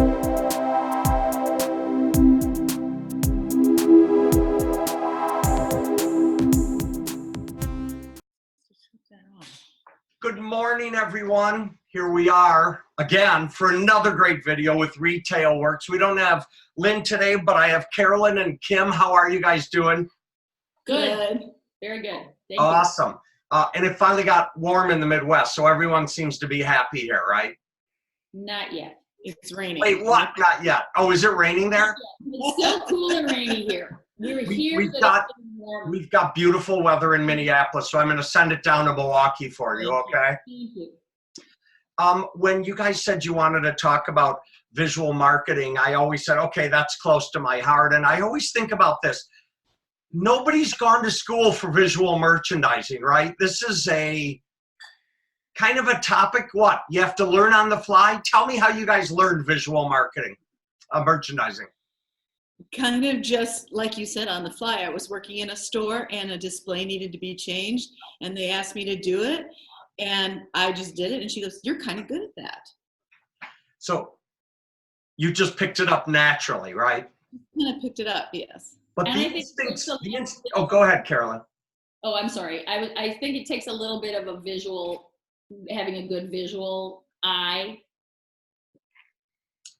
Good morning, everyone. Here we are again for another great video with RetailWorks. We don't have Lynn today, but I have Carolyn and Kim. How are you guys doing? Good. Very good. Thank awesome. And it finally got warm in the Midwest, so everyone seems to be happy here, right? Not yet. It's raining. Wait, what? Not yet. Oh, is it raining there? It's still cool and rainy here. We've got beautiful weather in Minneapolis, so I'm going to send it down to Milwaukee for you, okay? Thank you. When you guys said you wanted to talk about visual marketing, I always said, okay, that's close to my heart. And I always think about this. Nobody's gone to school for visual merchandising, right? This is a kind of a topic, what? You have to learn on the fly? Tell me how you guys learned visual marketing, merchandising. Kind of just like you said, on the fly. I was working in a store and a display needed to be changed and they asked me to do it and I just did it, and she goes, "You're kind of good at that." So you just picked it up naturally, right? Kind of picked it up, yes. But oh, go ahead, Carolyn. Oh, I'm sorry. I think it takes a little bit of a visual, having a good visual eye.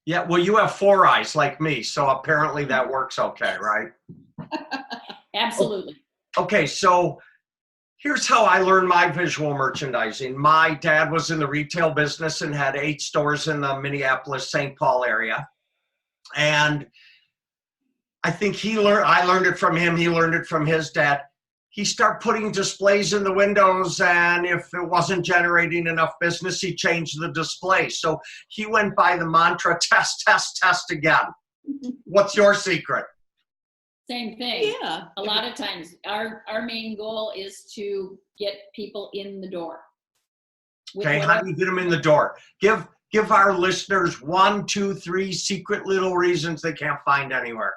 Yeah, well, you have 4 eyes like me, so apparently that works okay, right? Absolutely. Okay, so here's how I learned my visual merchandising. My dad was in the retail business and had 8 stores in the Minneapolis, St. Paul area. And I think I learned it from him, he learned it from his dad. He started putting displays in the windows, and if it wasn't generating enough business, he changed the display. So he went by the mantra, test, test, test again. What's your secret? Same thing. Yeah. A lot of times, our main goal is to get people in the door. Okay, how do you get them in the door? Give our listeners 1, 2, 3 secret little reasons they can't find anywhere.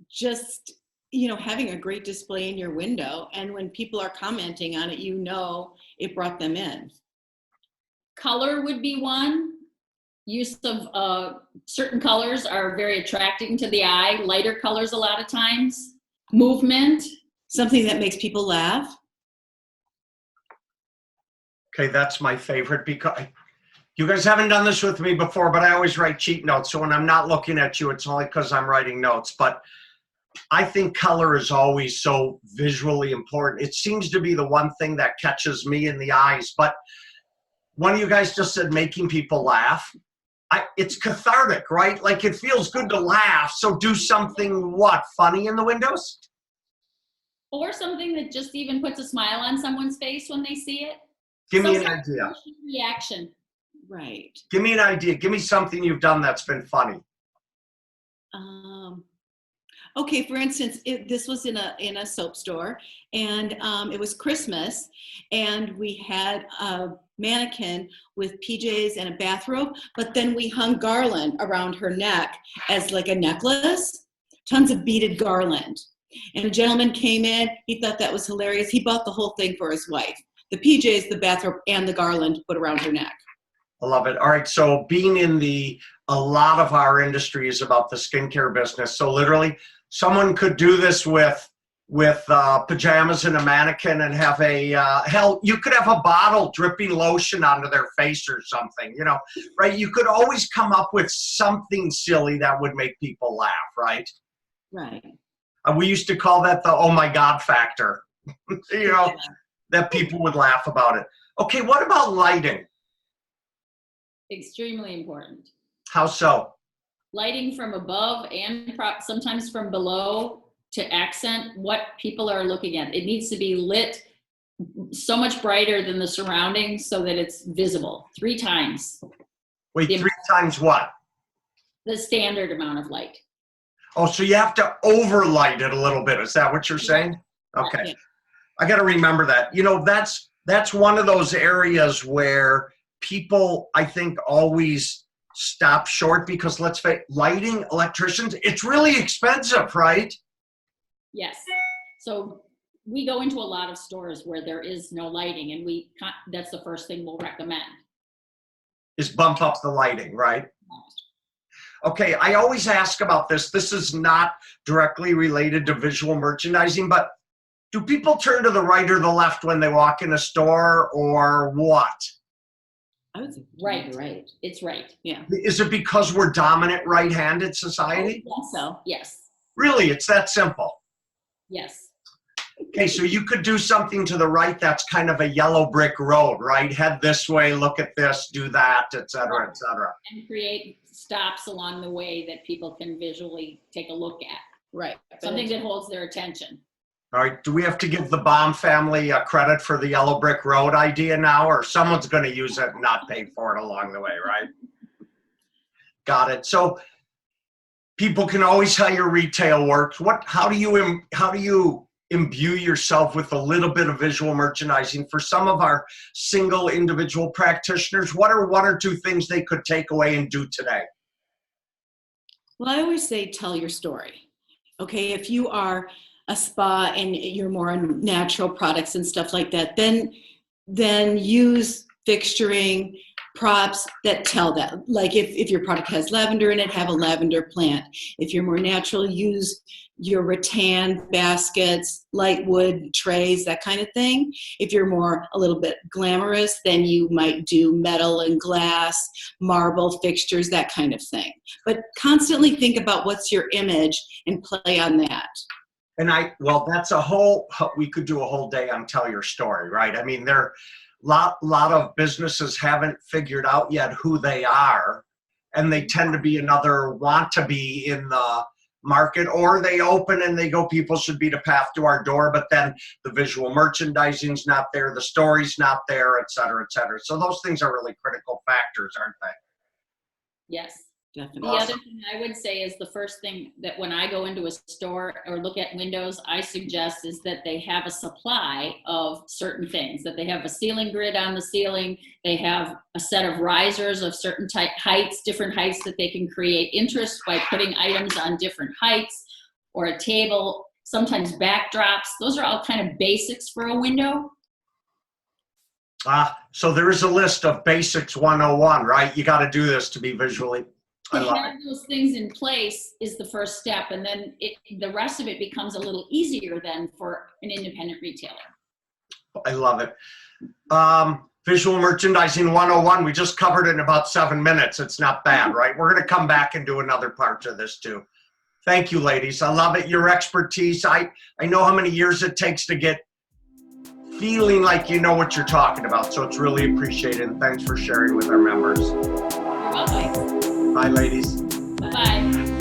Just, having a great display in your window, and when people are commenting on it, it brought them in. Color would be one. Use of certain colors are very attracting to the eye. Lighter colors a lot of times. Movement. Something that makes people laugh. Okay, that's my favorite, because you guys haven't done this with me before, but I always write cheat notes. So when I'm not looking at you, it's only because I'm writing notes. But I think color is always so visually important. It seems to be the one thing that catches me in the eyes. But one of you guys just said making people laugh. It's cathartic, right? Like, it feels good to laugh. So do something, what, funny in the windows? Or something that just even puts a smile on someone's face when they see it. Give me an idea. Reaction. Right. Give me an idea. Give me something you've done that's been funny. Okay, for instance, this was in a soap store, and it was Christmas, and we had a mannequin with PJs and a bathrobe, but then we hung garland around her neck as like a necklace, tons of beaded garland. And a gentleman came in, he thought that was hilarious. He bought the whole thing for his wife. The PJs, the bathrobe, and the garland put around her neck. I love it. All right, so being in a lot of our industry is about the skincare business. So literally, someone could do this with pajamas and a mannequin and have hell, you could have a bottle dripping lotion onto their face or something, right? You could always come up with something silly that would make people laugh, right? Right. We used to call that the oh my God factor, Yeah. That people would laugh about it. Okay, what about lighting? Extremely important. How so? Lighting from above and sometimes from below to accent what people are looking at. It needs to be lit so much brighter than the surroundings so that it's visible 3 times. Wait, 3 times what? The standard amount of light. Oh, so you have to overlight it a little bit. Is that what you're saying? Okay. Yeah. I got to remember that. That's one of those areas where people, I think, always stop short, because let's face it, lighting, electricians, it's really expensive, right? Yes. So we go into a lot of stores where there is no lighting, and that's the first thing we'll recommend. is bump up the lighting, right? Okay, I always ask about this. This is not directly related to visual merchandising, but do people turn to the right or the left when they walk in a store, or what? I would say Right. right. It's right. Yeah. Is it because we're dominant right-handed society? So Yes. Really, it's that simple. Yes. Okay, so you could do something to the right that's kind of a yellow brick road, right? Head this way, look at this, do that, et cetera, et cetera. And create stops along the way that people can visually take a look at. right. Something that holds their attention. All right, do we have to give the Baum family credit for the yellow brick road idea now, or someone's going to use it and not pay for it along the way, right? Got it. So people can always hire RetailWorks. How do you imbue yourself with a little bit of visual merchandising? For some of our single individual practitioners, what are one or two things they could take away and do today? Well, I always say tell your story. Okay, if you are a spa and you're more on natural products and stuff like that, then use fixturing, props that tell that. Like if your product has lavender in it, have a lavender plant. If you're more natural, use your rattan baskets, light wood trays, that kind of thing. If you're more a little bit glamorous, then you might do metal and glass, marble fixtures, that kind of thing. But constantly think about what's your image and play on that. And that's we could do a whole day on tell your story, right? I mean, lot of businesses haven't figured out yet who they are, and they tend to be want to be in the market, or they open and they go, people should be the path to our door, but then the visual merchandising's not there, the story's not there, et cetera, et cetera. So those things are really critical factors, aren't they? Yes. Definitely. The other thing I would say is the first thing that when I go into a store or look at windows, I suggest is that they have a supply of certain things, that they have a ceiling grid on the ceiling, they have a set of risers of certain type heights, different heights that they can create interest by putting items on different heights, or a table, sometimes backdrops. Those are all kind of basics for a window. So there is a list of basics 101, right? You got to do this to be visually. To have those things in place is the first step, and then the rest of it becomes a little easier then for an independent retailer. I love it. Visual merchandising 101, we just covered it in about 7 minutes. It's not bad, right? We're going to come back and do another part to this too. Thank you, ladies. I love it. Your expertise. I know how many years it takes to get feeling like you know what you're talking about, so it's really appreciated, and thanks for sharing with our members. You're welcome. Bye, ladies. Bye-bye.